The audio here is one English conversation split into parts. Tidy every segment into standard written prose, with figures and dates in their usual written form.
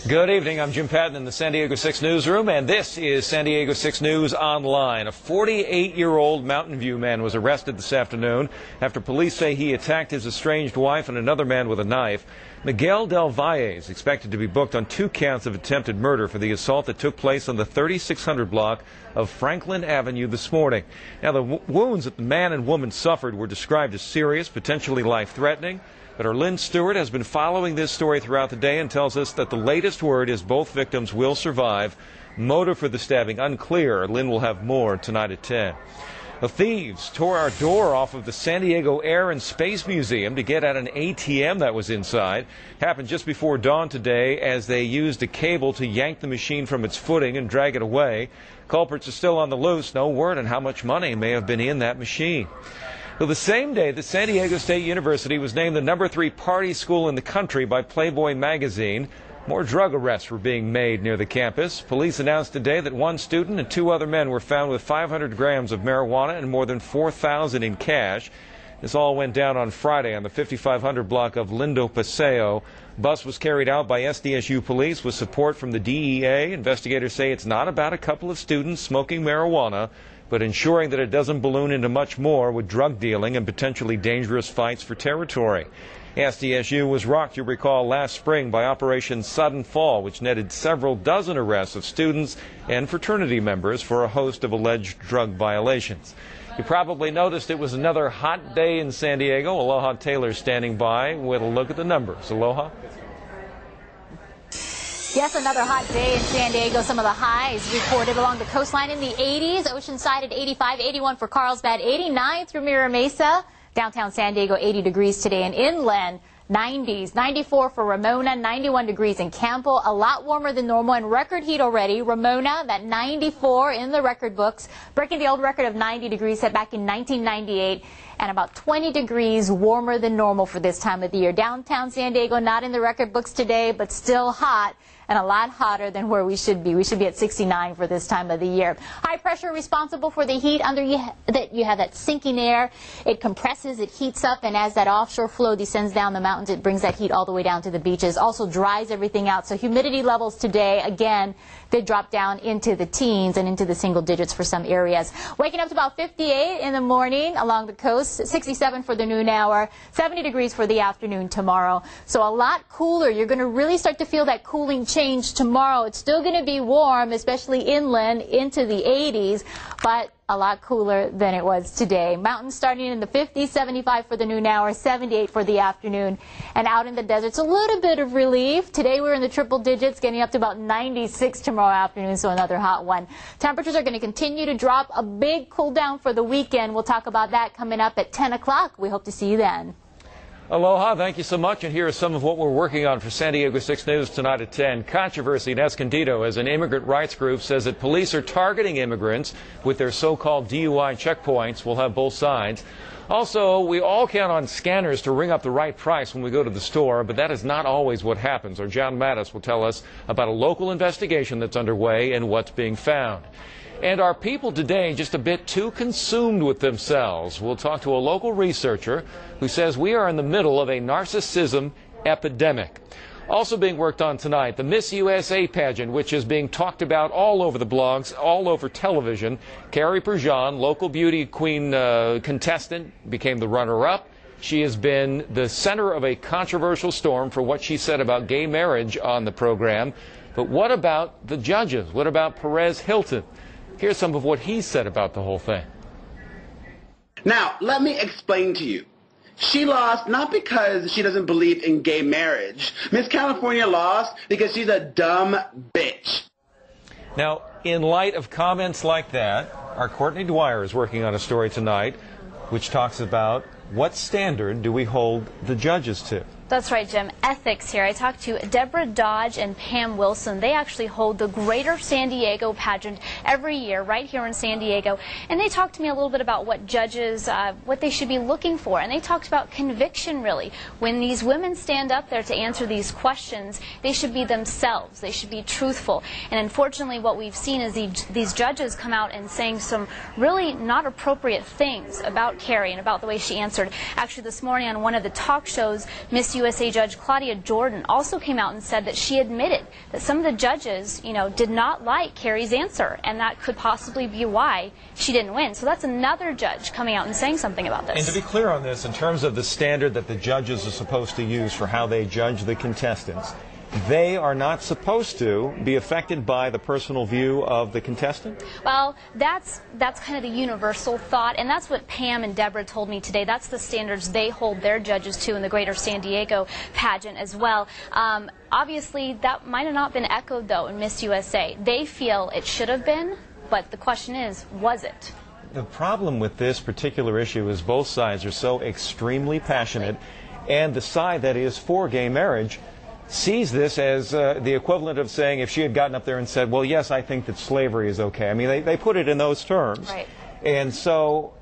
Good evening. I'm Jim Patton in the San Diego 6 newsroom, and this is San Diego 6 News Online. A 48-year-old Mountain View man was arrested this afternoon after police say he attacked his estranged wife and another man with a knife. Miguel Del Valle is expected to be booked on 2 counts of attempted murder for the assault that took place on the 3600 block of Franklin Avenue this morning. Now, the wounds that the man and woman suffered were described as serious, potentially life-threatening. But our Lynn Stewart has been following this story throughout the day and tells us that the latest word is both victims will survive. Motive for the stabbing unclear. Lynn will have more tonight at 10. The thieves tore our door off of the San Diego Air and Space Museum to get at an ATM that was inside. Happened just before dawn today as they used a cable to yank the machine from its footing and drag it away. Culprits are still on the loose. No word on how much money may have been in that machine. Well, the same day that San Diego State University was named the #3 party school in the country by Playboy magazine, more drug arrests were being made near the campus. Police announced today that 1 student and 2 other men were found with 500 grams of marijuana and more than $4,000 in cash. This all went down on Friday on the 5500 block of Lindo Paseo. Bus was carried out by SDSU police with support from the DEA. Investigators say it's not about a couple of students smoking marijuana, but ensuring that it doesn't balloon into much more with drug dealing and potentially dangerous fights for territory. SDSU was rocked, you recall, last spring by Operation Sudden Fall, which netted several dozen arrests of students and fraternity members for a host of alleged drug violations. You probably noticed it was another hot day in San Diego. Aloha Taylor standing by with a look at the numbers. Aloha? Yes, another hot day in San Diego. Some of the highs recorded along the coastline in the 80s. Oceanside at 85, 81 for Carlsbad, 89 through Mira Mesa. Downtown San Diego, 80 degrees today, and inland 90s, 94 for Ramona, 91 degrees in Campo, a lot warmer than normal and record heat already. Ramona, that 94 in the record books, breaking the old record of 90 degrees set back in 1998, and about 20 degrees warmer than normal for this time of the year. Downtown San Diego, not in the record books today, but still hot and a lot hotter than where we should be. We should be at 69 for this time of the year. High pressure responsible for the heat. Under you have that sinking air. It compresses, it heats up, and as that offshore flow descends down the mountains, it brings that heat all the way down to the beaches. Also dries everything out. So humidity levels today, again, they drop down into the teens and into the single digits for some areas. Waking up to about 58 in the morning along the coast, 67 for the noon hour, 70 degrees for the afternoon tomorrow. So a lot cooler. You're going to really start to feel that cooling change tomorrow. It's still going to be warm, especially inland into the 80s, but a lot cooler than it was today. Mountains starting in the 50s, 75 for the noon hour, 78 for the afternoon. And out in the deserts, a little bit of relief. Today we're in the triple digits, getting up to about 96 tomorrow afternoon, so another hot one. Temperatures are going to continue to drop. A big cool down for the weekend. We'll talk about that coming up at 10 o'clock. We hope to see you then. Aloha, thank you so much. And here is some of what we're working on for San Diego 6 News tonight at 10. Controversy in Escondido as an immigrant rights group says that police are targeting immigrants with their so-called DUI checkpoints. We'll have both sides. Also, we all count on scanners to ring up the right price when we go to the store, but that is not always what happens. Our John Mattis will tell us about a local investigation that's underway and what's being found. And are people today just a bit too consumed with themselves? We'll talk to a local researcher who says we are in the middle of a narcissism epidemic. Also being worked on tonight, the Miss USA pageant, which is being talked about all over the blogs, all over television. Carrie Perjean, local beauty queen contestant, became the runner-up. She has been the center of a controversial storm for what she said about gay marriage on the program. But what about the judges? What about Perez Hilton? Here's some of what he said about the whole thing. Now, let me explain to you. She lost not because she doesn't believe in gay marriage. Miss California lost because she's a dumb bitch. Now, in light of comments like that, our Courtney Dwyer is working on a story tonight which talks about what standard do we hold the judges to. That's right, Jim. Ethics here. I talked to Deborah Dodge and Pam Wilson. They actually hold the Greater San Diego pageant every year right here in San Diego. And they talked to me a little bit about what judges, what they should be looking for. And they talked about conviction, really. When these women stand up there to answer these questions, they should be themselves. They should be truthful. And unfortunately, what we've seen is these judges come out and saying some really not appropriate things about Carrie and about the way she answered. Actually, this morning on one of the talk shows, Miss USA judge Claudia Jordan also came out and said that she admitted that some of the judges, did not like Carrie's answer, and that could possibly be why she didn't win. So that's another judge coming out and saying something about this. And to be clear on this, in terms of the standard that the judges are supposed to use for how they judge the contestants, they are not supposed to be affected by the personal view of the contestant? Well, that's kind of the universal thought, and that's what Pam and Deborah told me today. That's the standards they hold their judges to in the Greater San Diego pageant as well. Obviously, that might have not been echoed, though, in Miss USA. They feel it should have been, but the question is, was it? The problem with this particular issue is both sides are so extremely passionate, and the side that is for gay marriage sees this as the equivalent of saying if she had gotten up there and said, well, yes, I think that slavery is okay. I mean, they put it in those terms. Right. And so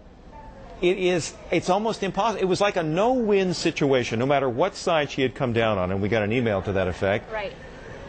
it's almost impossible. It was like a no-win situation, no matter what side she had come down on, and we got an email to that effect. Right.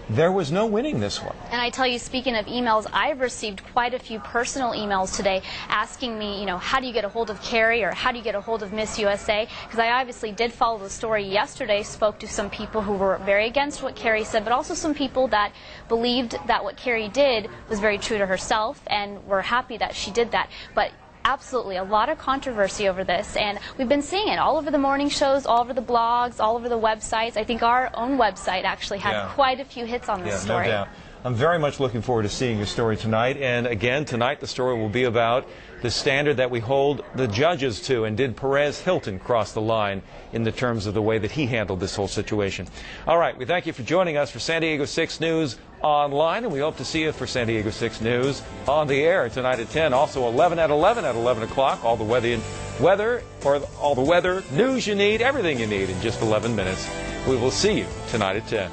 There was no winning this one. And I tell you, speaking of emails, I've received quite a few personal emails today asking me, how do you get a hold of Carrie, or how do you get a hold of Miss USA? Because I obviously did follow the story yesterday, spoke to some people who were very against what Carrie said, but also some people that believed that what Carrie did was very true to herself and were happy that she did that. But absolutely, a lot of controversy over this, and we've been seeing it all over the morning shows, all over the blogs, all over the websites. I think our own website actually had quite a few hits on this story. No doubt. I'm very much looking forward to seeing your story tonight, and again, tonight the story will be about the standard that we hold the judges to, and did Perez Hilton cross the line in the terms of the way that he handled this whole situation. All right, we thank you for joining us for San Diego 6 News Online, and we hope to see you for San Diego 6 News on the air tonight at 10. Also 11 at 11 o'clock. All the weather news you need, everything you need in just 11 minutes. We will see you tonight at 10.